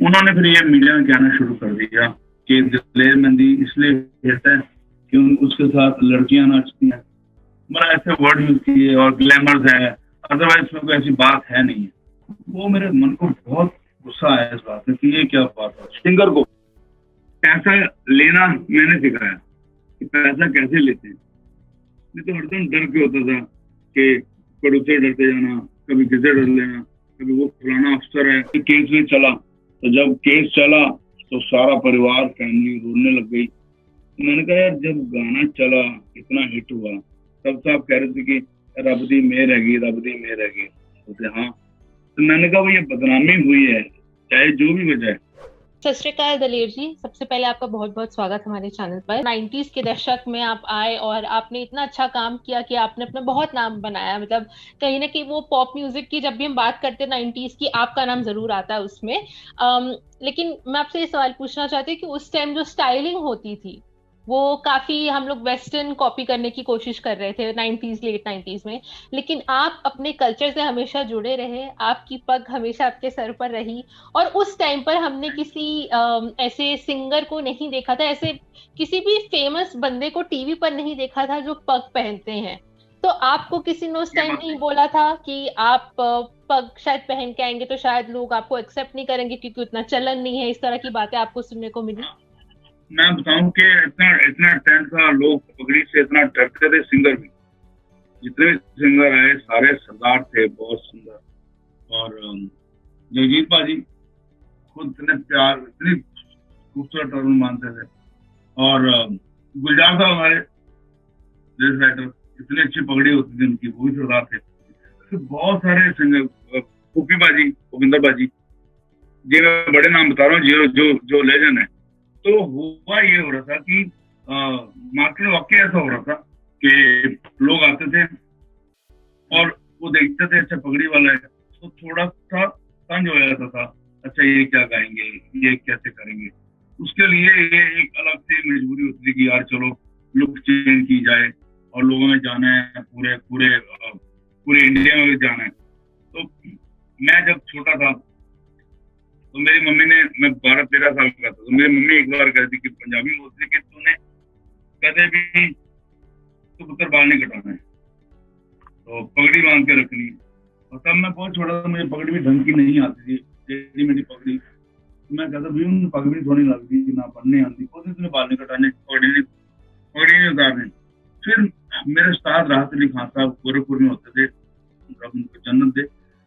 उन्होंने फिर ये मीडिया में कहना शुरू कर दिया कि दिलेर मेहंदी इसलिए कहता है कि उसके साथ लड़कियां नाचती हैं, मतलब ऐसे वर्ड यूज किए, और ग्लैमर्स है, अदरवाइज इसमें कोई ऐसी बात है नहीं है। वो मेरे मन को बहुत गुस्सा आया इस बात में कि ये क्या बात है। सिंगर को पैसा लेना मैंने सिखाया कि पैसा कैसे लेते हैं। नहीं तो हरदम डर के होता था कि प्रोड्यूसर डरते जाना, कभी किसे डर लेना, कभी वो फलाना अफसर है कि केस में चला, तो जब केस चला तो सारा परिवार फैमिली रोने लग गई। तो मैंने कहा यार जब गाना चला इतना हिट हुआ तब तो आप कह रहे थे कि रब दी मेहर हैगी, रब दी मेहर हैगी। बोलते हाँ। तो मैंने कहा भाई ये बदनामी हुई है, चाहे जो भी वजह है। सत श्री अकाल दलेर जी, सबसे पहले आपका बहुत बहुत स्वागत हमारे चैनल पर। 90s के दशक में आप आए और आपने इतना अच्छा काम किया कि आपने अपना बहुत नाम बनाया। मतलब कहीं ना कहीं वो पॉप म्यूजिक की जब भी हम बात करते हैं 90s की, आपका नाम जरूर आता है उसमें। लेकिन मैं आपसे ये सवाल पूछना चाहती हूँ कि उस टाइम जो स्टाइलिंग होती थी वो काफी हम लोग वेस्टर्न कॉपी करने की कोशिश कर रहे थे 90s, लेट 90s में। लेकिन आप अपने कल्चर से हमेशा जुड़े रहे, आपकी पग हमेशा आपके सर पर रही। और उस टाइम पर हमने किसी ऐसे सिंगर को नहीं देखा था, ऐसे किसी भी फेमस बंदे को टीवी पर नहीं देखा था जो पग पहनते हैं। तो आपको किसी ने उस ये टाइम बात नहीं है। बोला था कि आप पग शायद पहन के आएंगे तो शायद लोग आपको एक्सेप्ट नहीं करेंगे क्योंकि उतना चलन नहीं है? इस तरह की बातें आपको सुनने को मिली? मैं बताऊं कि इतना इतना टाइम था, लोग पगड़ी से इतना डरते थे, सिंगर भी जितने भी सिंगर आए सारे सरदार थे, बहुत सुंदर। और जगजीत पाजी खुद इतने प्यार, इतनी खूबसूरत टर्न मानते थे। और गुलजार साहब हमारे जैसे राइटर, इतनी अच्छी पगड़ी होती थी उनकी, वो भी सरदार थे। तो बहुत सारे सिंगर, पुप्पी बाजी, भूपिंदर बाजी, जी मैं बड़े नाम बता रहा हूँ, जो जो जो लेजेंड है। तो हुआ ये हो रहा था कि मार्केट में वाकई ऐसा हो रहा था कि लोग आते थे और वो देखते थे अच्छा पगड़ी वाला है, तो थोड़ा सा तंज हो जाता था, अच्छा ये क्या गाएंगे, ये कैसे करेंगे। उसके लिए ये एक अलग से मजबूरी होती थी कि यार चलो लुक चेंज की जाए, और लोगों में जाना है, पूरे पूरे पूरे इंडिया में जाना है। तो मैं जब छोटा था तो मेरी मम्मी ने, मैं 12-13 साल का था, तो मेरी मम्मी एक बार कहती कि पंजाबी में बोलती कि तूने कदे भी तो पुत्र बाल नहीं कटाना है, तो पगड़ी बांध के रखनी है। और तब मैं बहुत छोटा था, मुझे पगड़ी भी ढंग की नहीं आती थी, टेढ़ी मेरी पगड़ी। तो मैं कहता भैया पगड़ी थोड़ी लगती कि ना बनने आती, बोलते तुमने बाल नहीं कटाने, पगड़ी नहीं उतारने। फिर मेरे उस्ताद राहत अली खान साहब गोरखपुर में होते थे, रब उनको जन्नत दे।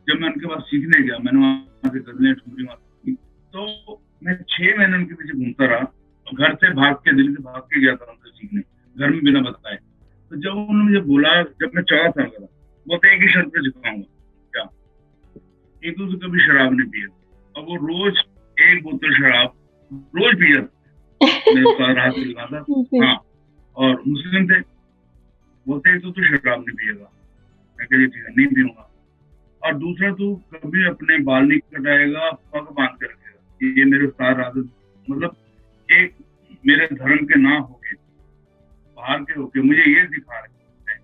जब मैं उनके पास सीखने गया, मैंने वहां से गजलें ठुमरी मारी, तो मैं 6 महीने उनके पीछे घूमता रहा। और घर से भाग के, दिल्ली से भाग के गया था उनसे सीखने, घर में बिना बताए। तो जब उन्होंने मुझे बोला, जब मैं 14 साल का था, बोलते एक ही शर्त पे सिखाऊंगा, क्या? एक तो कभी शराब नहीं पिए, और वो रोज एक बोतल शराब रोज पिया। मेरे उस्ताद राहत अली खान साहब, हाँ, और मुस्लिम थे। बोलते तो शराब नहीं पिएगा। मैं कह ठीक है नहीं पीऊंगा। और दूसरा तू कभी अपने बाल नहीं कटाएगा, पग बांध के रखेगा। ये मेरे उस्ताद आदत, मतलब एक मेरे धर्म के ना होके, बाहर के होके मुझे ये सिखा रहे हैं।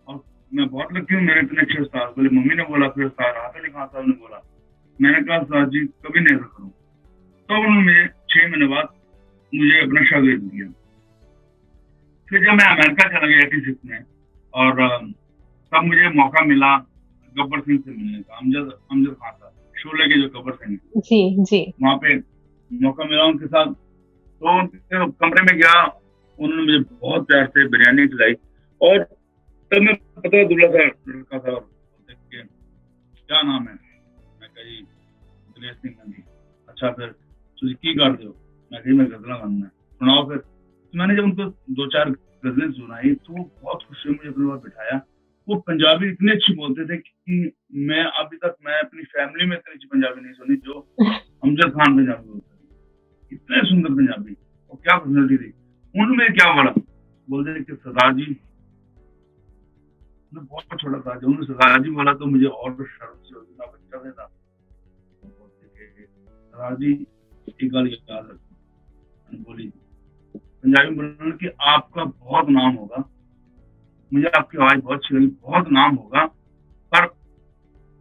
और मैं बहुत लकी हूँ, मेरे इतने अच्छे उस्ताद। बोले मम्मी ने बोला, फिर उस्ताद राहत अली खान साहब ने बोला। मैंने कहा उस्ताद जी कभी नहीं ऐसा करूँ। तो उन्होंने 6 महीने बाद मुझे अपना शागिर्द दिया। फिर जब मैं अमेरिका चला गया 86 में, और तब मुझे मौका मिला गब्बर सिंह से मिलने का, अमजद अमजद खान साहब, शोले के जो गब्बर सिंह है, जी जी। वहां पे मौका मिला उनके साथ। तो उनके कमरे में गया, उन्होंने मुझे बहुत प्यार से बिरयानी खिलाई। और तब मैं पता दुल्ला सा लड़का था, और देख के क्या नाम है, मैं कहा जी दिलेर सिंह गांधी। अच्छा फिर तुझे की कर दो, मैं कही मैं गजला गाना है, सुनाओ फिर। तो मैंने जब उनको 2-4 गजलें सुनाई तो बहुत खुशी मुझे अपने पास बिठाया। वो पंजाबी इतनी अच्छी बोलते थे कि मैं अभी तक, मैं अपनी फैमिली में इतनी अच्छी पंजाबी नहीं सुनी जो अमजद खान पंजाबी बोलते थे। इतने सुंदर पंजाबी, और क्या पर्सनैलिटी थी। उन्होंने क्या बोला, बोलते कि सरदार जी, मैं बहुत छोटा था, जब उन्होंने सरदार जी बोला तो मुझे और शर्म सी होती, मैं बच्चा सा था। सरदार जी एक गल याद रखो, बोली पंजाबी में बोलना कि आपका बहुत नाम होगा, मुझे आपकी आवाज बहुत अच्छी लगी, बहुत नाम होगा, पर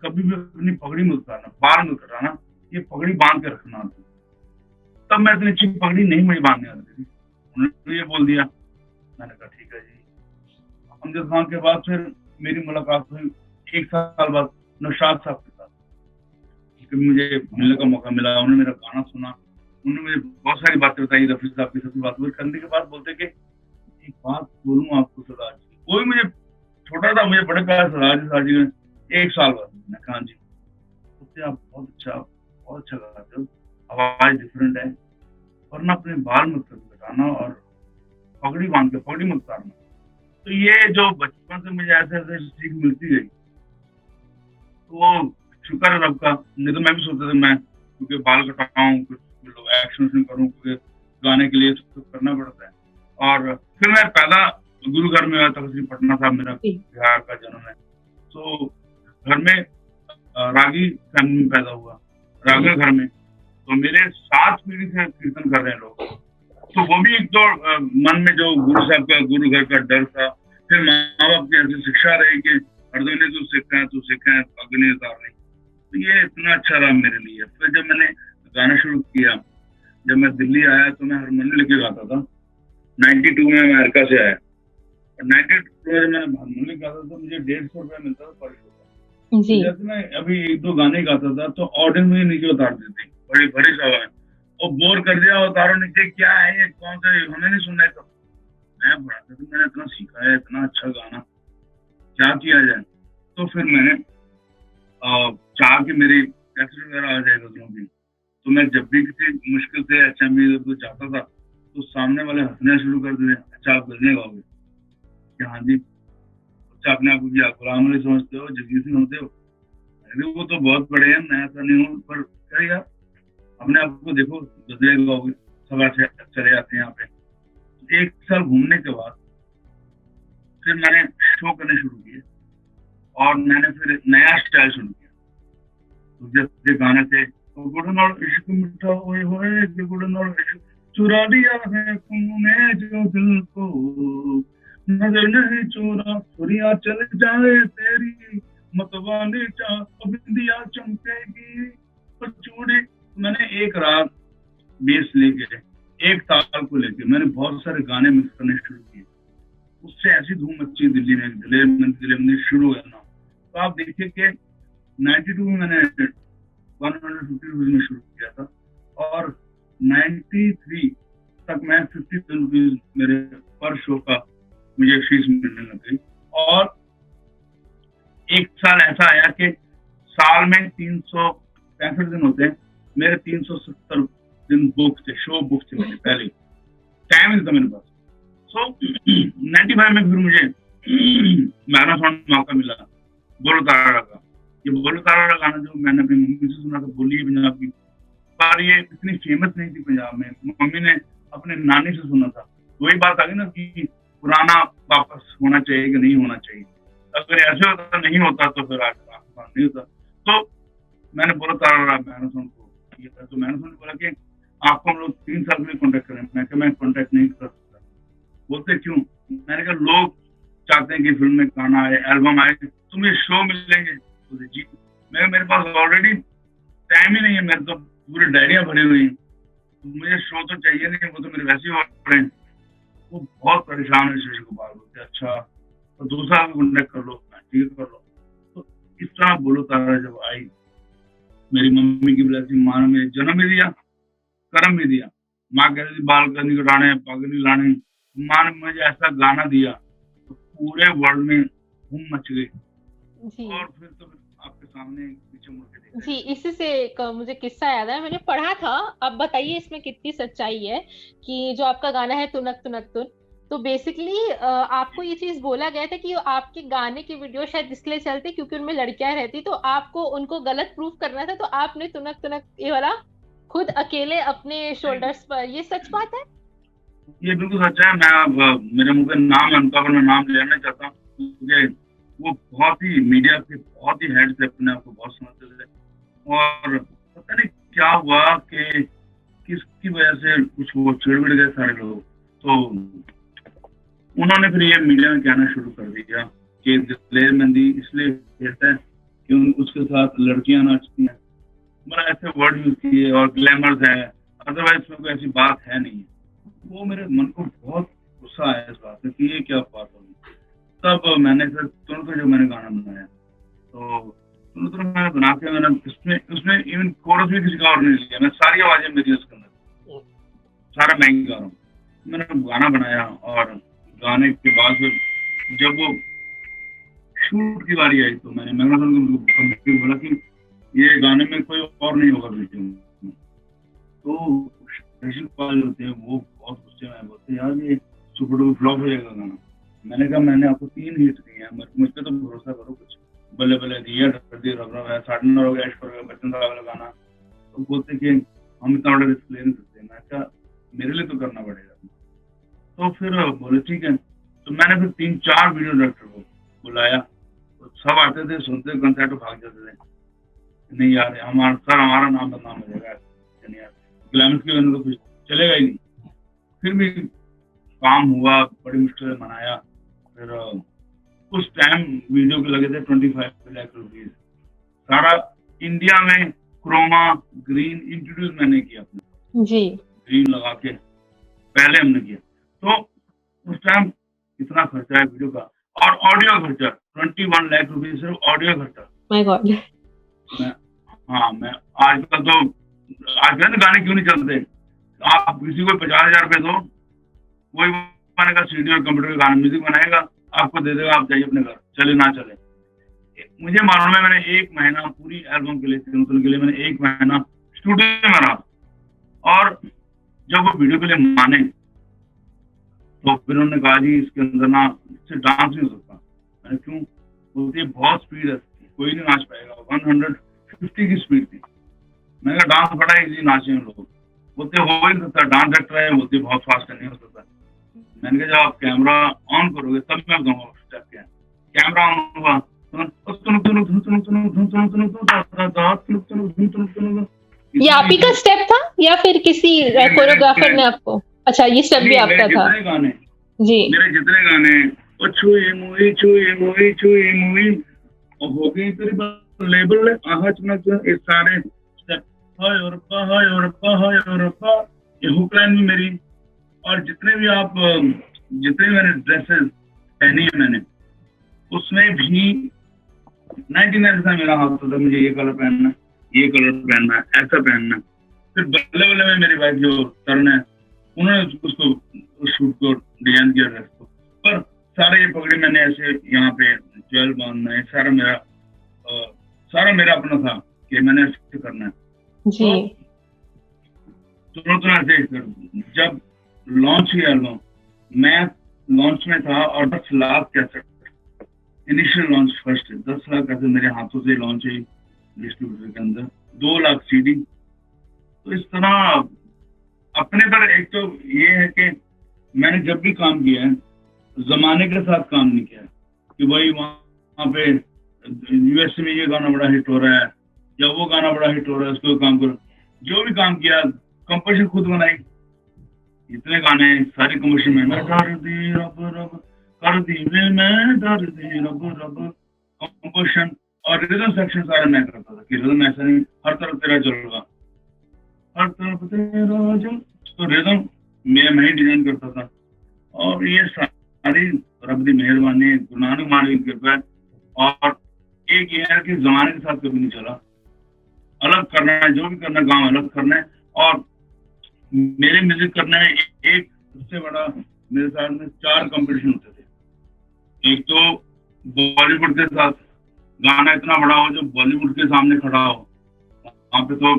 कभी भी अपनी पगड़ी मत उतारना, बाल मत कटाना, ये पगड़ी बांध के रखना। तब मैं इतनी अच्छी पगड़ी नहीं मुझे बांधने आती थी, उन्होंने ये बोल दिया। मैंने कहा ठीक है जी। अमजद खान के बाद फिर मेरी मुलाकात हुई 1 साल बाद नौशाद साहब के साथ, मुझे मिलने का मौका मिला। उन्होंने मेरा गाना सुना, उन्होंने मुझे बहुत सारी बातें बताई। रफी साहब की सबसे बात करने के बाद बोलते कि एक बात बोलूँ आपको सरदार जी, कोई मुझे छोटा था, मुझे बड़े प्यार सरदार जी ने 1 साल बाद। मैं कहा जी, बोलते आप बहुत अच्छा गाते हो, आवाज डिफरेंट है, और ना अपने बाल मत कटाना और पगड़ी बांध के पगड़ी मत उतारना। तो ये जो बचपन से मुझे ऐसे ऐसे सीख मिलती गई, तो शुक्र है रब का। नहीं तो मैं भी सोचता था मैं क्योंकि बाल कटाऊं, कुछ एक्शन करूं, क्योंकि गाने के लिए तो करना पड़ता है। और फिर मैं पैदा गुरु घर में हुआ, तहसील पटना साहब मेरा बिहार का जन्म है। तो घर में रागी फैमिली में पैदा हुआ, रागा घर में। तो मेरे 7 पीढ़ी से कीर्तन कर रहे हैं लोग। तो वो भी एक तो मन में जो गुरु साहब का, गुरु घर का डर था। फिर माँ बाप की ऐसी शिक्षा रही कि अर्जुन तू सीखा है अग्नि उतार नहीं। तो ये इतना अच्छा रहा मेरे लिए। फिर जब मैंने गाना शुरू किया, जब मैं दिल्ली आया तो मैं हारमोनियम लेके गाता था। 92 में मैं अमेरिका से आया, और 92 में मैंने हारमोनियम गाता था तो मुझे 150 रुपया मिलता था पर शो। जैसे मैं अभी 1-2 गाने गाता था तो ऑडियंस मुझे नीचे उतार देती, बड़ी बड़ी सभा है, और बोर कर दिया, उतारो नीचे, क्या है ये, कौन सा, हमें नहीं सुनना है। तो मैं बढ़ाता था, मैंने इतना सीखा है, इतना अच्छा गाना, क्या किया जाए। तो फिर मैंने चाह कि मेरी कैसेट वगैरह आ जाए गजलों की। तो मैं जब भी किसी मुश्किल से HMV को जाता था तो सामने वाले हंसना शुरू कर देते, अच्छा आप गजलें गाओगे क्या? हाँ जी। अच्छा अपने आप को क्या गुलाम अली समझते हो, जगजीत सिंह होते हो? अरे वो तो बहुत बड़े हैं, मैं ऐसा नहीं हूँ, पर क्या यार अपने आप को देखो, गजलें गाओगे, सभा से चले आते हैं यहाँ पे। 1 साल घूमने के बाद फिर मैंने शो करने शुरू किए, और मैंने फिर नया स्टाइल शुरू किया। तो जैसे गाने थे इश्क मिठा होए चुरा लिया है तुमने जो दिल को, नजर नहीं चोरा चुरिया चल जाए तेरी मतवाली बिंदिया चमकेगी और चूड़ी। मैंने एक रात बेस लेके, एक ताल को लेके मैंने बहुत सारे गाने मिक्स करने शुरू किए। उससे ऐसी धूम मची दिल्ली में, दिल्ली में शुरू हुआ ना। तो आप देखिए कि 92 में मैंने 150 रुपीज में शुरू किया था, और 93 तक मैं 50 रुपीज मेरे पर शो का मुझे फीस मिलने लग गई। और एक साल ऐसा आया कि साल में 365 दिन होते हैं, मेरे 370 दिन बुक थे, शो बुक थे मेरे पहले, टाइम नहीं था मेरे पास। सो 95 में फिर मुझे मैराथन मौका मिला बोलो तारा का। ये बोलो तारा गाना जो मैंने अपनी मम्मी से सुना था, बोली है पंजाब की, पर ये इतनी फेमस नहीं थी पंजाब में। मम्मी ने अपने नानी से सुना था। वही बात आ गई ना कि पुराना वापस होना चाहिए कि नहीं होना चाहिए। अगर ऐसे होता नहीं होता तो फिर आज नहीं होता। तो मैंने बोला तारा मैराथन को, तो मैराथन ने बोला कि आपको हम लोग 3 साल में कॉन्टेक्ट करें। मैं कहा मैं कॉन्टेक्ट नहीं कर सकता। बोलते क्यों? मैंने कहा लोग चाहते हैं कि फिल्म में गाना आए, एल्बम आए, तो मुझे शो मिलेंगे। बोलते जी मेरे पास ऑलरेडी टाइम ही नहीं है, मेरे तो पूरी डायरियां भरी हुई हैं, मुझे शो तो चाहिए नहीं, वो तो मेरे वैसे ही ऑर्डर हैं। वो बहुत परेशान है शशि गोपाल। बोलते अच्छा तो दूसरा कॉन्टेक्ट कर लो, ठीक कर लो। तो इस तरह बोलो तारा जब आई, मेरी मम्मी की ब्लेसिंग, माँ ने मुझे जन्म भी दिया, कर्म भी दिया। माँ कहती थी बाल करनी कटाने, पग नहीं लाने, माँ ने मुझे ऐसा गाना दिया तो पूरे वर्ल्ड में धूम मच गई। और फिर तो आपके सामने पीछे मुड़ के देखा। जी, इसी से एक मुझे किस्सा याद है, मैंने पढ़ा था। आप बताइए इसमें कितनी सच्चाई है कि जो आपका गाना है तुनक तुनक तुन, तो बेसिकली आपको ये चीज बोला गया था कि आपके गाने की वीडियो शायद इसलिए चलती क्योंकि उनमें लड़कियां रहती, तो आपको उनको गलत प्रूफ करना था, तो आपने तुनक तुनक ये वाला खुद अकेले अपने शोल्डर्स पर, ये सच बात है? ये बिल्कुल सच है। मैं मेरे मुंह पे नाम है उनका, पर मैं नाम लेना चाहता हूँ क्योंकि वो बहुत ही मीडिया के बहुत ही हेड थे, अपने आप को बहुत समझते थे। और पता नहीं क्या हुआ कि किसकी वजह से कुछ वो चिड़विड़ गए सारे लोग। तो उन्होंने फिर ये मीडिया में कहना शुरू कर दिया कि दिलेर मेहंदी इसलिए कहता है कि उसके साथ लड़कियां नाचती हैं, मतलब ऐसे वर्ड यूज किए और ग्लैमर्स है, अदरवाइज इसमें कोई ऐसी बात है नहीं है। वो मेरे मन को बहुत गुस्सा आया इस बात पे कि ये क्या बात होगी। तब मैंने फिर तुरंत जो मैंने गाना बनाया, तो तुरंत मैंने बना के मैंने उसमें उसमें इवन कोरस भी किसी का और नहीं लिया, मैं सारी आवाजें मेरी उसके अंदर, सारा मैं ही गा रहा हूँ। मैंने गाना बनाया और गाने के बाद फिर जब वो शूट की बारी आई तो मैंने उनको बोला कि ये गाने में कोई और नहीं होगा वीडियो में। तो ऋषि पाल होते हैं वो बहुत गुस्से में बोलते हैं यार ये सुपर डुपर फ्लॉप हो जाएगा गाना। मैंने कहा मैंने आपको 3 हिट दिए हैं, मुझ पे तो भरोसा करो कुछ। बल्ले बल्ले दिया, कर दिया, रब रब है, 9.5 हो गया, ऐश हो गया, बच्चन साहब वाला गाना। तो बोलते कि हम इतना बड़ा रिस्क ले नहीं सकते। मैं कहा मेरे लिए तो करना पड़ेगा। तो फिर बोले ठीक है। तो मैंने फिर 3-4 वीडियो डायरेक्टर को बुलाया, तो सब आते थे, सुनते कंसर्ट को भाग जाते थे। नहीं यार हमारा नाम बदनाम हो जाएगा, नहीं यार ग्लैमर की वजह तो कुछ चलेगा ही नहीं। फिर भी काम हुआ, बड़ी मुश्किल से मनाया। फिर उस टाइम वीडियो के लगे थे 25 लाख रुपीज। सारा इंडिया में क्रोमा ग्रीन इंट्रोड्यूस मैंने किया अपने जी, ग्रीन लगा के पहले हमने किया। तो उस टाइम इतना खर्चा है वीडियो का, और ऑडियो खर्चा 21 लाख रुपीज सिर्फ ऑडियो खर्चा। My God. मैं आजकल गाने क्यों नहीं चलते, आप किसी को 50,000 रुपए दो, वही बनेगा सीडी और कंप्यूटर का गाना म्यूजिक बनाएगा, आपको दे देगा, आप जाइए अपने घर, चले ना चले। मुझे मालूम है, मैंने 1 महीना पूरी एल्बम के लिए, के लिए मैंने 1 महीना स्टूडियो में रहा, और जब वो वीडियो के लिए माने तो फिर उन्होंने कहा जी इसके अंदर ना इससे डांस नहीं हो सकता। मैंने क्यों? बोलती है बहुत स्पीड है, कोई नहीं नाच पाएगा। 150 की स्पीड थी। मैंने कहा डांस बड़ा इजी, नाचे लोग। बोलते हो ही नहीं सकता, डांस डायरेक्टर है, बोलते बहुत फास्ट नहीं हो सकता। मैंने कहा जब आप कैमरा ऑन करोगे तब मैं बताऊंगा स्टेप क्या है। कैमरा ऑन हुआ, ये आप ही का स्टेप था या फिर किसी कोरियोग्राफर ने आपको? अच्छा, ये स्टेप भी आपका था? गाने जी, मेरे जितने गाने, वो छुई मुई और हो गई तेरी लेबल आहा चमक, ये सारे स्टेप, हाय और ये हुक लाइन भी मेरी। और जितने भी मैंने ड्रेसेस पहनी है मैंने, उसमें भी 99% मेरा हाथ होता है, मुझे ये कलर पहनना, ये कलर पहनना, ऐसा पहनना। फिर बल्ले बल्ले में मेरी वाइफ जो तरुण है, उन्होंने उसको शूट को डिजाइन किया ड्रेस को। पर सारे ये पगड़ी मैंने ऐसे यहाँ पे ज्वेल बांधना है, सारा मेरा अपना था कि मैंने ऐसे करना है। जी, तो ऐसे जब लॉन्च हुई एल्बम, मैं लॉन्च में था और 10 lakh cassette, initial launch first 10 lakh cassette मेरे हाथों से लॉन्च हुई डिस्ट्रीब्यूटर के अंदर, 2 लाख सीडी। तो इस तरह अपने पर एक तो ये है कि मैंने जब भी काम किया है जमाने के साथ काम नहीं किया कि भाई वहाँ पे यूएस में ये गाना बड़ा हिट हो रहा है या वो गाना बड़ा हिट हो रहा है उसको काम करो। जो भी काम किया कंपोजिशन खुद बनाई, इतने गाने सारे कंपोजिशन में, डर दी रब रब कर दी मैं डर दी रब रब, कंपोजिशन और रिदम सेक्शन सारे मैं करता था कि रिदम ऐसा नहीं हर तरफ तेरा चलेगा, हर तरफ तेरा जो, तो रिदम मैं ही डिजाइन करता था। और ये सारी रब दी मेहरबानी, गुरु नानक मान की कृपा। और एक ये है कि जमाने के साथ कभी नहीं चला, अलग करना है, जो भी करना काम अलग करना है। और मेरे म्यूजिक करना है, एक सबसे बड़ा मेरे साथ में 4 कंपटीशन होते थे। एक तो बॉलीवुड के साथ गाना इतना बड़ा हो जो बॉलीवुड के सामने खड़ा हो, वहाँ पे तो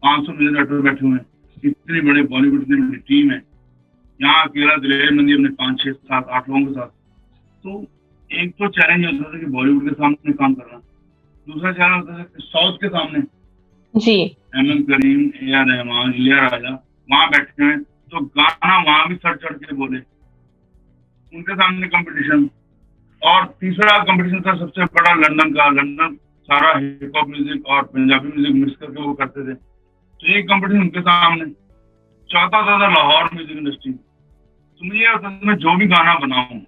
500 म्यूजिक डायरेक्टर बैठे हुए हैं, इतनी बड़े बॉलीवुड की बड़ी टीम है। यहाँ अकेला दिलेर नंदी अपने 5, 6, 7, 8 लोगों के साथ। तो एक तो चैलेंज होता था कि बॉलीवुड के सामने काम करना, दूसरा चैलेंज होता था साउथ के सामने जी, एम करीम, ए.आर. रहमान, इलियाराजा वहां बैठे हैं, तो गाना वहां भी सर चढ़ के बोले, उनके सामने कंपटीशन। और तीसरा कंपटीशन था सबसे बड़ा लंदन का, लंदन सारा हिप हॉप म्यूजिक और पंजाबी म्यूजिक मिक्स करके वो करते थे, तो ये कंपटीशन उनके सामने। चौथा था लाहौर म्यूजिक इंडस्ट्री। तो मुझे होता था मैं जो भी गाना बनाऊं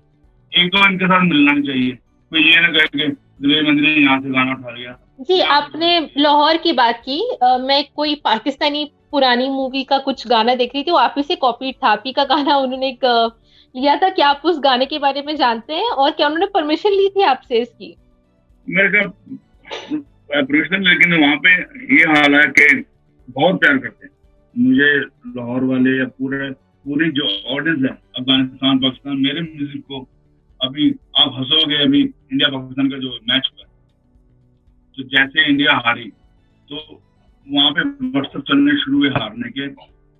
एक तो इनके साथ मिलना नहीं चाहिए, कोई ये ना कहे कि दिलेर नंदी ने यहाँ से गाना उठा लिया जी, या फिर आपने लाहौर की बात की। मैं कोई पाकिस्तानी पुरानी मूवी का कुछ गाना देख रही थी, वो आप ही से कॉपी था, आप ही का गाना उन्होंने एक लिया था। क्या आप उस गाने के बारे में जानते हैं, और क्या उन्होंने परमिशन ली थी आपसे इसकी? मेरे का प्रोफेशनल, लेकिन वहाँ पे ये हाल है कि बहुत प्यार करते हैं मुझे लाहौर वाले, या पूरी जो ऑडियंस है अफगानिस्तान पाकिस्तान मेरे म्यूजिक को। अभी आप हंसोगे, अभी इंडिया पाकिस्तान का जो मैच हुआ, तो जैसे इंडिया हारी, तो वहाँ पे व्हाट्सएप चलने शुरू हुए हारने के,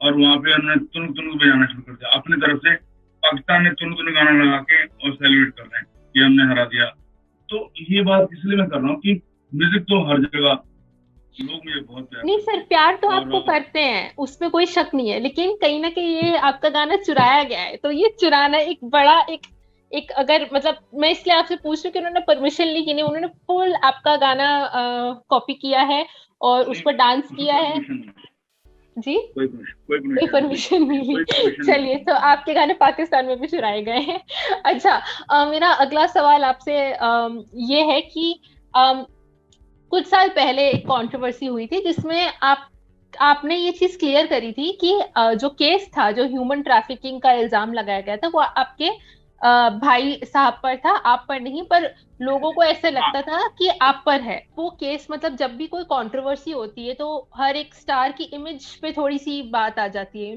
और वहाँ पे उन्होंने तुनक तुनक बजाना शुरू कर दिया अपनी तरफ से। पाकिस्तान ने तुनक तुनक गाना लगा के और सेलिब्रेट कर रहे हैं कि हमने हरा दिया। तो ये बात इसलिए मैं कर रहा हूँ कि म्यूजिक तो हर जगह, लोग मुझे बहुत प्यार नहीं करते सर, हैं। प्यार तो और आपको करते हैं, उसमें कोई शक नहीं है, लेकिन कहीं ना कहीं ये आपका गाना चुराया गया है, तो ये चुराना एक बड़ा एक एक अगर मतलब मैं इसलिए आपसे पूछ रही हूँ कि उन्होंने परमिशन ली कि नहीं, उन्होंने फुल आपका गाना कॉपी किया है और उस नहीं, पर डांस उसमें किया कोई है। परमिशन नहीं, जी, कोई कोई परमिशन नहीं, परमिशन नहीं ली। कोई परमिशन नहीं। चलिए, तो आपके गाने पाकिस्तान में भी चुराए गए हैं। अच्छा, मेरा अगला सवाल आपसे ये है कि कुछ साल पहले एक कंट्रोवर्सी हुई थी जिसमें आपने ये चीज क्लियर करी थी कि जो केस था, जो ह्यूमन ट्रैफिकिंग का इल्जाम लगाया गया था, वो आपके भाई साहब पर था, आप पर नहीं। पर लोगों को ऐसे हाँ, लगता था कि आप पर है वो केस। मतलब जब भी कोई कंट्रोवर्सी होती है तो हर एक स्टार की इमेज पे थोड़ी सी बात आ जाती है,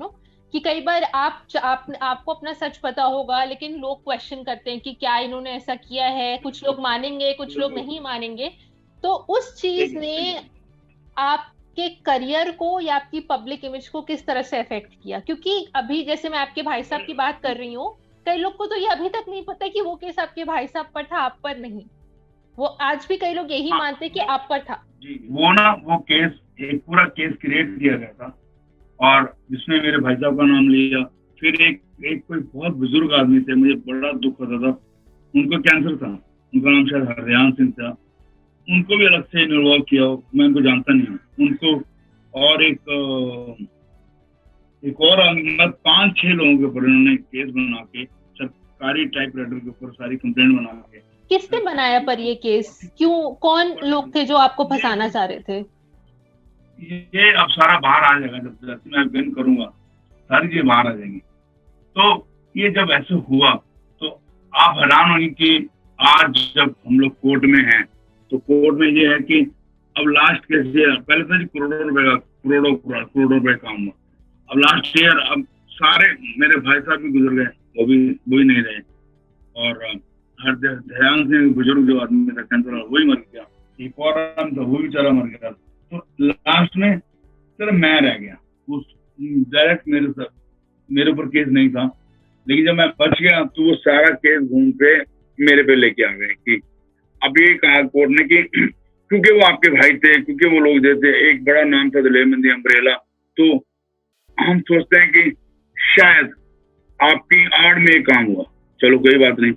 कि कई बार आपको अपना सच पता होगा, लेकिन लोग क्वेश्चन करते हैं कि क्या इन्होंने ऐसा किया है। कुछ लोग मानेंगे, कुछ लोग बिल्कुल नहीं मानेंगे। तो उस चीज सही ने है। आपके करियर को या आपकी पब्लिक इमेज को किस तरह से अफेक्ट किया? क्योंकि अभी जैसे मैं आपके भाई साहब की बात कर रही हूँ, कई लोग को तो ये अभी तक नहीं पता कि वो केस आपके भाई साहब पर था, आप पर नहीं। वो आज भी कई लोग यही हाँ, मानते हैं कि वो आप पर था। जी, वो ना, वो केस, एक पूरा केस क्रिएट किया गया था, और जिसमें मेरे भाई साहब का नाम लिया। फिर एक एक कोई बहुत बुजुर्ग आदमी थे, मुझे बड़ा दुख होता था, उनको कैंसर था, उनका नाम शायद हरदयान सिंह था। उनको भी अलग से इन्वॉल्व किया हो, मैं उनको जानता नहीं हूँ उनको। और एक और मतलब 5-6 लोगों के ऊपर इन्होंने केस बना के, सरकारी टाइप राइटर के ऊपर सारी कंप्लेंट बना के। किसने बनाया पर ये केस? क्यों, कौन लोग थे जो आपको ये फंसाना चाह रहे थे? ये अब सारा बाहर आ जाएगा, जब जैसे मैं बिन करूंगा सारी चीजें बाहर आ जाएंगी। तो ये जब ऐसे हुआ, तो आप हैरान होंगे कि आज जब हम लोग कोर्ट में हैं, तो कोर्ट में ये है कि अब लास्ट केस ये, पहले था जी करोड़ों रुपए का, करोड़ों रुपए काम हुआ। अब लास्ट ईयर, अब सारे मेरे भाई साहब भी गुजर गए, वो भी नहीं रहे। और हर ध्यान से बुजुर्ग जो आदमी था कैंसर वाला, वही मर गया। एक और आदमी था, वो भी बेचारा मर गया। तो लास्ट में सिर्फ मैं रह गया। उस डायरेक्ट मेरे ऊपर केस नहीं था, लेकिन जब मैं बच गया तो वो सारा केस घूम पे मेरे पे लेके आ गए कि अब ये कहा कोर्ट ने कि क्योंकि वो आपके भाई थे, क्योंकि वो लोग देते, एक बड़ा नाम था दिलेरमंदी अम्ब्रेला, तो हम सोचते हैं कि शायद आपकी आड़ में ये काम हुआ। चलो कोई बात नहीं।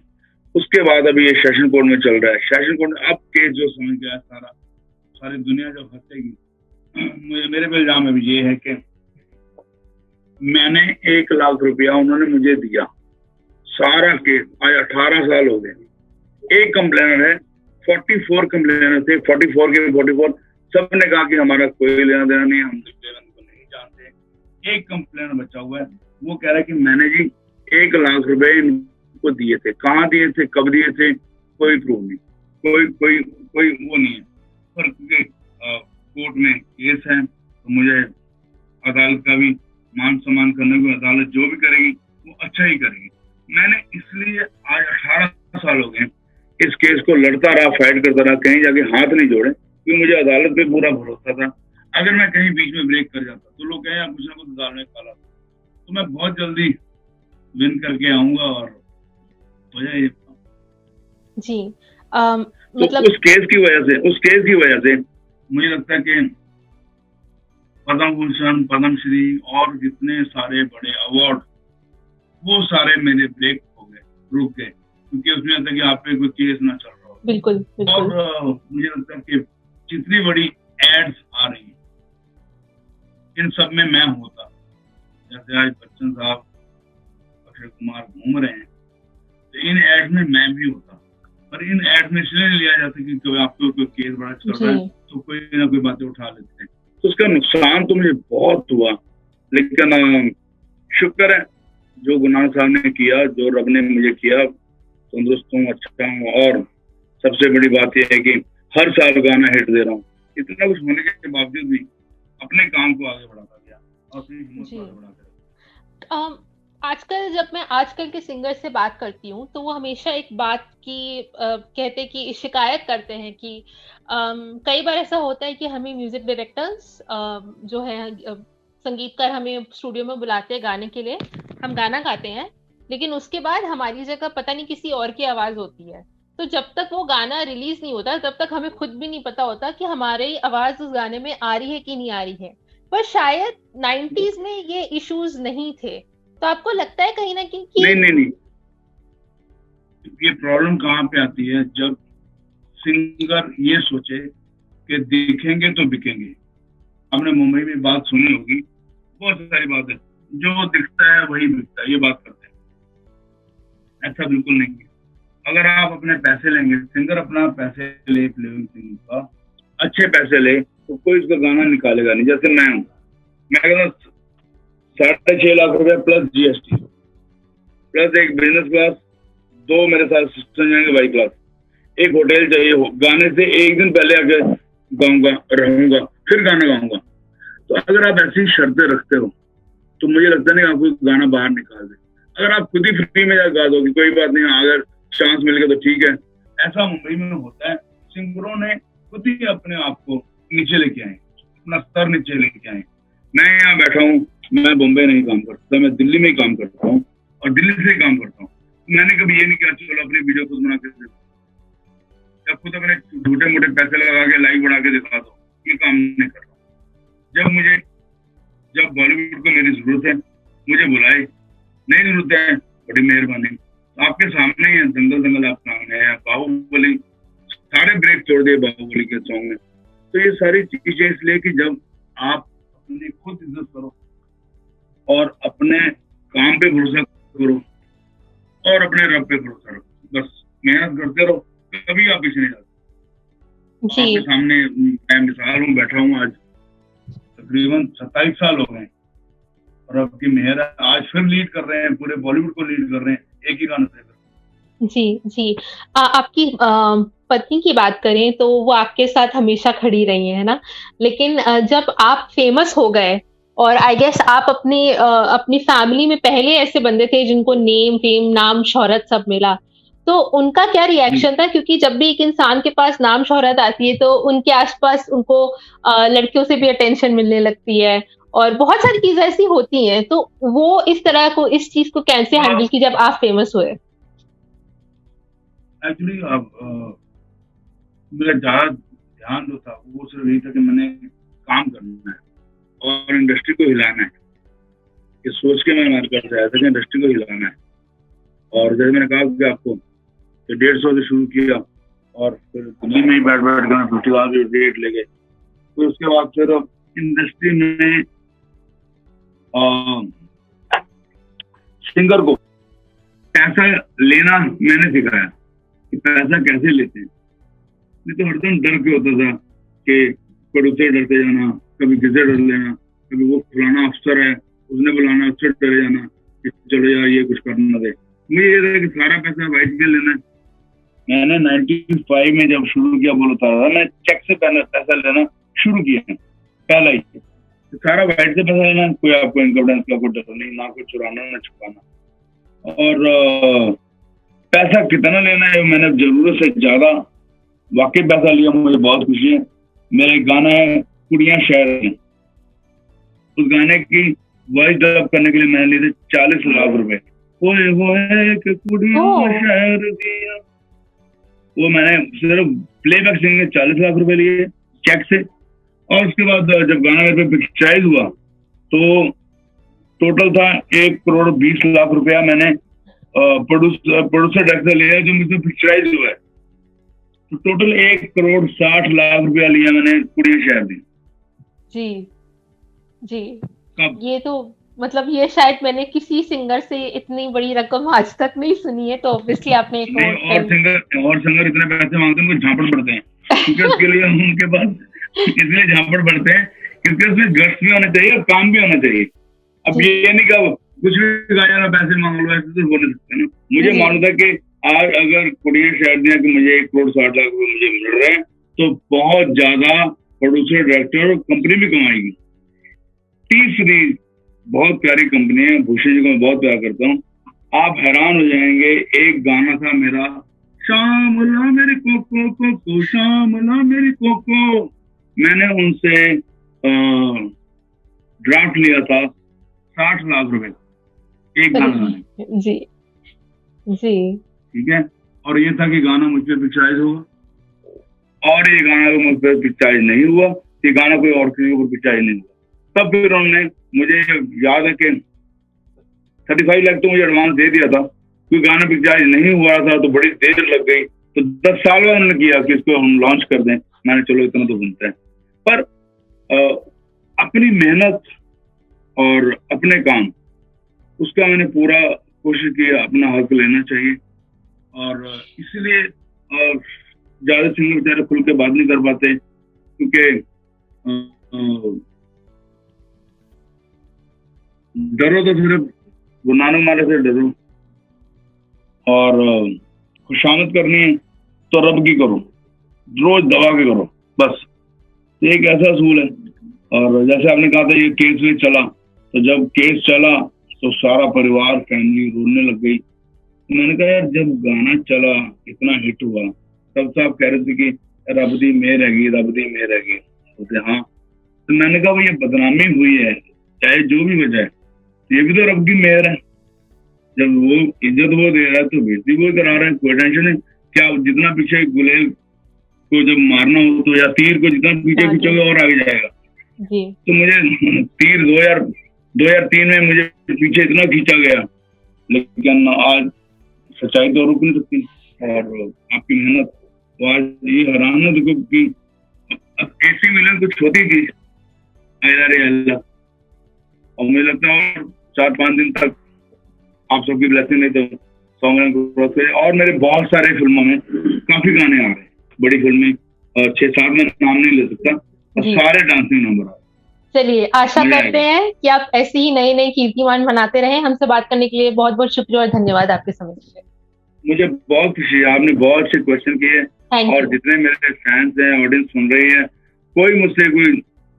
उसके बाद अभी ये सेशन कोर्ट में चल रहा है। सेशन कोर्ट में अब केस जो समझ गया, सारी दुनिया जब हंसेगी। मुझे, मेरे पे इल्जाम अभी ये है कि मैंने 1 लाख रुपया उन्होंने मुझे दिया। सारा केस आज 18 साल हो गए। एक कंप्लेनर है, 44 कंप्लेनर थे, 44 सबने कहा कि हमारा कोई लेना देना नहीं, हम को नहीं जानते। एक कंप्लेनर बचा हुआ है, वो कह रहा है कि मैंने जी 1 लाख रुपए इनको दिए थे। कहाँ दिए थे, कब दिए थे, कोई प्रूफ नहीं, कोई कोई कोई वो नहीं है। पर क्योंकि कोर्ट में केस है, तो मुझे अदालत का भी मान सम्मान करने को, अदालत जो भी करेगी वो अच्छा ही करेगी। मैंने इसलिए आज 18 साल हो गए इस केस को लड़ता रहा, फाइट करता रहा, कहीं जाके हाथ नहीं जोड़े, क्योंकि मुझे अदालत पे पूरा भरोसा था। अगर मैं कहीं बीच में ब्रेक कर जाता तो लोग कहें कुछ ना कुछ दाल में काला। तो मैं बहुत जल्दी विन करके आऊंगा, और वजह ये। जी, तो मतलब उस केस की वजह से मुझे लगता है कि पद्म भूषण, पद्मश्री और जितने सारे बड़े अवार्ड, वो सारे मेरे ब्रेक हो गए, रुक गए, क्योंकि उसमें आता कि आप पे कोई केस ना चल रहा हो। बिल्कुल बिल्कुल। और मुझे लगता है कि जितनी बड़ी एड्स आ रही हैं, इन सब में मैं होता। जैसे आज बच्चन साहब, अक्षय कुमार घूम रहे हैं, तो इन एड्स में मैं भी होता। पर इन एड्स में इसलिए लिया जाता क्योंकि आपको कोई केस बड़ा चल रहा है, तो कोई ना कोई बातें उठा लेते हैं, तो उसका नुकसान तो मुझे बहुत हुआ। लेकिन शुक्र है जो गुनाह साहब ने किया, जो रब ने मुझे किया, तंदुरुस्त हूँ, अच्छा हूँ। और सबसे बड़ी बात यह है कि हर साल गाना हिट दे रहा हूँ। इतना कुछ होने के बावजूद भी अपने काम को आगे बढ़ाता गया और अपनी हिम्मत को आगे बढ़ाता गया। आजकल जब मैं आजकल के सिंगर से बात करती हूँ तो वो हमेशा एक बात की कहते कि शिकायत करते हैं कि कई बार ऐसा होता है कि हमें म्यूजिक डायरेक्टर्स जो है संगीतकार हमें स्टूडियो में बुलाते हैं गाने के लिए, हम गाना गाते हैं, लेकिन उसके बाद हमारी जगह पता नहीं किसी और की आवाज होती है। तो जब तक वो गाना रिलीज नहीं होता तब तक हमें खुद भी नहीं पता होता कि हमारी आवाज उस गाने में आ रही है कि नहीं आ रही है। पर शायद 90s में ये इश्यूज नहीं थे, तो आपको लगता है कहीं ना कहीं कि नहीं, ये प्रॉब्लम कहाँ पे आती है, जब सिंगर ये सोचे कि दिखेंगे तो बिकेंगे। हमने मुंबई में बात सुनी होगी, बहुत सारी बात है, जो दिखता है वही बिकता है, ये बात करते हैं। ऐसा बिल्कुल नहीं है। अगर आप अपने पैसे लेंगे, सिंगर अपना पैसे ले प्लेइंग सिंगिंग का, अच्छे पैसे ले, तो कोई उसका गाना निकालेगा नहीं। जैसे मैं हूँ, मैं कहता 6.5 लाख रुपए प्लस GST प्लस एक बिजनेस क्लास, 2 मेरे साथ सिस्टम जाएंगे बाई क्लास, एक होटल चाहिए हो, गाने से एक दिन पहले आके गाऊंगा, रहूंगा, फिर गाना गाऊंगा। तो अगर आप ऐसी शर्तें रखते हो तो मुझे लगता नहीं आपको गाना बाहर निकाल दे। अगर आप खुद ही फ्री में गा दोगे, कोई बात नहीं, अगर चांस मिल गया तो ठीक है। ऐसा मुंबई में होता है, सिंगरों ने खुद ही अपने आप को नीचे लेके आए, अपना स्तर नीचे लेके आए। मैं यहाँ बैठा हूँ, मैं बॉम्बे नहीं काम करता, मैं दिल्ली में ही काम करता हूँ और दिल्ली से ही काम करता हूँ। मैंने कभी ये नहीं किया चलो अपनी वीडियो खुद बना के दे दो या खुद अपने छोटे मोटे पैसे लगा के लाइक बढ़ा के दिखा दो, ये काम नहीं कर रहा। जब बॉलीवुड को मेरी जरूरत है, मुझे बुलाए, नहीं जरूरत है, बड़ी मेहरबानी। आपके सामने ही है, दंगल दंगल आप सामने है, बाहुबली, सारे ब्रेक छोड़ दिए बाहुबली के सॉन्ग में। तो ये सारी चीजें इसलिए कि जब आप अपनी खुद इज्जत करो और अपने काम पे भरोसा करो और अपने रब पे भरोसा रखो, बस मेहनत करते रहो, कभी आप पीछे नहीं जाते। आपके सामने मैं मिसाल हूँ, बैठा हूँ, आज तकरीबन 27 साल हो गए और अब की मेहर है, आज फिर लीड कर रहे हैं, पूरे बॉलीवुड को लीड कर रहे हैं एक ही गाने से। जी। आपकी पत्नी की बात करें तो वो आपके साथ हमेशा खड़ी रही है ना, लेकिन जब आप फेमस हो गए और आई गेस आप अपनी फैमिली में पहले ऐसे बंदे थे जिनको नेम फेम नाम शोहरत सब मिला, तो उनका क्या रिएक्शन था? क्योंकि जब भी एक इंसान के पास नाम शोहरत आती है तो उनके आसपास उनको लड़कियों से भी अटेंशन मिलने लगती है और बहुत सारी चीजें ऐसी होती हैं, तो वो इस चीज को कैसे हैंडल की जब आप फेमस हुए? एक्चुअली अब मेरा ज्यादा ध्यान जो था वो सिर्फ यही था कि मैंने काम करना है और इंडस्ट्री को हिलाना है। ये सोच के मैं मार्केट से आया था कि इंडस्ट्री को हिलाना है। और जैसे मैंने कहा कि आपको कि 150 से शुरू किया और फिर दिल्ली में ही बैठ के मैं फेस्टिवल के डेट ले गए। फिर उसके बाद फिर इंडस्ट्री में सिंगर को पैसा लेना मैंने सिखाया कि पैसा कैसे लेते हैं। नहीं तो हरदम डर के होता था कि प्रोड्यूसर डरते जाना, कभी किसे डर लेना, कभी वो फलाना अफसर है उसने बुलाना, उससे डरे जाना कि चलो यार ये कुछ करना दे। मुझे ये था कि सारा पैसा वाइट में लेना है। मैंने 95 में जब शुरू किया बोलता था, मैं चेक से पैसा लेना शुरू किया, पहला ही सारा वाइट से पैसा लेना, कोई आपको इनकम टैक्स का कोई डर नहीं, ना कोई चुराना ना छुपाना। और पैसा कितना लेना है, मैंने जरूरत से ज्यादा वाकई पैसा लिया, मुझे बहुत खुशी है। मेरा एक गाना है कुड़ियां शहर है, उस गाने की वॉइस डेवलप करने के लिए मैंने लिए थे 40 लाख रुपए। कुड़ियां शहर दिया, वो मैंने सिर्फ प्लेबैक सिंगिंग में 40 लाख रुपए लिए चेक से। और उसके बाद जब गाना मेरे पे पिक्चराइज हुआ तो टोटल था 1 करोड़ 20 लाख रुपया मैंने प्रोड्यूसर टैक्स से लिया जो मुझसे पिक्चराइज हुआ है। तो टोटल 1 करोड़ 60 लाख रुपया लिया मैंने कुड़ियां शहर दी। जी ये तो मतलब ये शायद मैंने किसी सिंगर से इतनी बड़ी रकम आज तक नहीं सुनी है, तो ऑब्वियसली आपने एक और सिंगर इतने पैसे मांगते हैं उनको झापड़ पड़ते हैं क्योंकि उसके लिए उनके पास इसलिए झापड़ पड़ते हैं, क्योंकि उसमें गट्स भी होना चाहिए और काम भी होना चाहिए। अब ये नहीं कहा कुछ भी गाया ना पैसे मांग लो, ऐसे तो बोल नहीं सकते ना। मुझे मालूम था कि आज अगर कुड़ियाँ शायद दिया कि मुझे 1,60,00,000 मुझे मिल रहे हैं, तो बहुत ज्यादा प्रोड्यूसर, डायरेक्टर और कंपनी भी कमाएगी। तीसरी बहुत प्यारी कंपनी है, भूषण जी को मैं बहुत प्यार करता हूँ, आप हैरान हो जाएंगे। एक गाना था मेरा, शामला मेरी कोको कोको, शामला मेरी कोको, मैंने उनसे ड्राफ्ट लिया था 60 लाख रुपए एक गाना गाने। जी जी ठीक है, और ये था कि गाना मुझ पर पिक्चराइज होगा, और ये गाना तो मुझ पर पिक्चराइज नहीं हुआ, ये गाना कोई और किसी के ऊपर पिक्चराइज नहीं हुआ। तब फिर उन्होंने, मुझे याद है कि 35 लाख तो मुझे एडवांस दे दिया था, कोई गाना पिक्चराइज नहीं हुआ था तो बड़ी देर लग गई, तो 10 साल में उन्होंने किया कि इसको हम लॉन्च कर दें। मैंने चलो इतना तो बनता है, पर अपनी मेहनत और अपने काम, उसका मैंने पूरा कोशिश की, अपना हक लेना चाहिए। और इसीलिए ज्यादा सिंगर बेचारे खुल के बात नहीं कर पाते, क्योंकि डरो तो सिर्फ गुनानों वाले से डरो, और खुशामद करनी है तो रब की करो, रोज दवा के करो, बस। एक ऐसा असूल है। और जैसे आपने कहा था ये केस में चला, तो जब केस चला तो सारा परिवार, फैमिली रोने लग गई। तो मैंने कहा यार, जब गाना चला, इतना हिट हुआ, तब से आप कह रहे थे कि रब दी मेहर हैगी, रब दी मेहर हैगी। बोलते हाँ, तो मैंने कहा भाई ये बदनामी हुई है, चाहे जो भी वजह है, ये भी तो रब की मेहर है। जब वो इज्जत वो दे रहा है तो बेइज्जती वो करा रहा है, कोई टेंशन है क्या? जितना पीछे गुलेल को जब मारना हो तो, या तीर को जितना पीछे खींचोगे और आगे जाएगा। तो मुझे तीर 2003 में मुझे पीछे इतना खींचा गया, लेकिन आज सच्चाई तो रुक नहीं सकती। और आपकी मेहनत, तो आज ये हैरान है देखो कि अब ऐसी मिलन कुछ होती थी, अल्लाह, और मुझे लगता है और 4-5 दिन तक आप सबकी ब्लेसिंग नहीं तो 100 मिलियन को क्रॉस करे। और मेरे बहुत सारे फिल्मों में काफी गाने आ रहे हैं, बड़ी फिल्में, 6-7 में नाम नहीं ले सकता, और सारे डांसिंग नंबर आ रहे हैं। चलिए, आशा करते हैं कि आप ऐसे ही नई नई कीर्तिमान बनाते रहें। हमसे बात करने के लिए बहुत बहुत शुक्रिया और धन्यवाद आपके समय के लिए। मुझे बहुत खुशी है, आपने बहुत अच्छे क्वेश्चन किए, और जितने मेरे फैंस हैं, ऑडियंस सुन रही है, कोई मुझसे कोई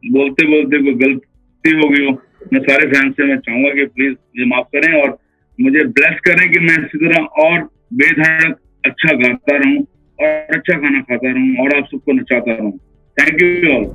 बोलते बोलते कोई गलती हो गई हो, मैं सारे फैंस से मैं चाहूंगा कि प्लीज मुझे माफ करें और मुझे ब्लेस करें कि मैं इसी तरह और बेधड़क अच्छा गाता रहूं और अच्छा खाना खाता रहूं और आप सबको नचाता रहूं। Thank you all.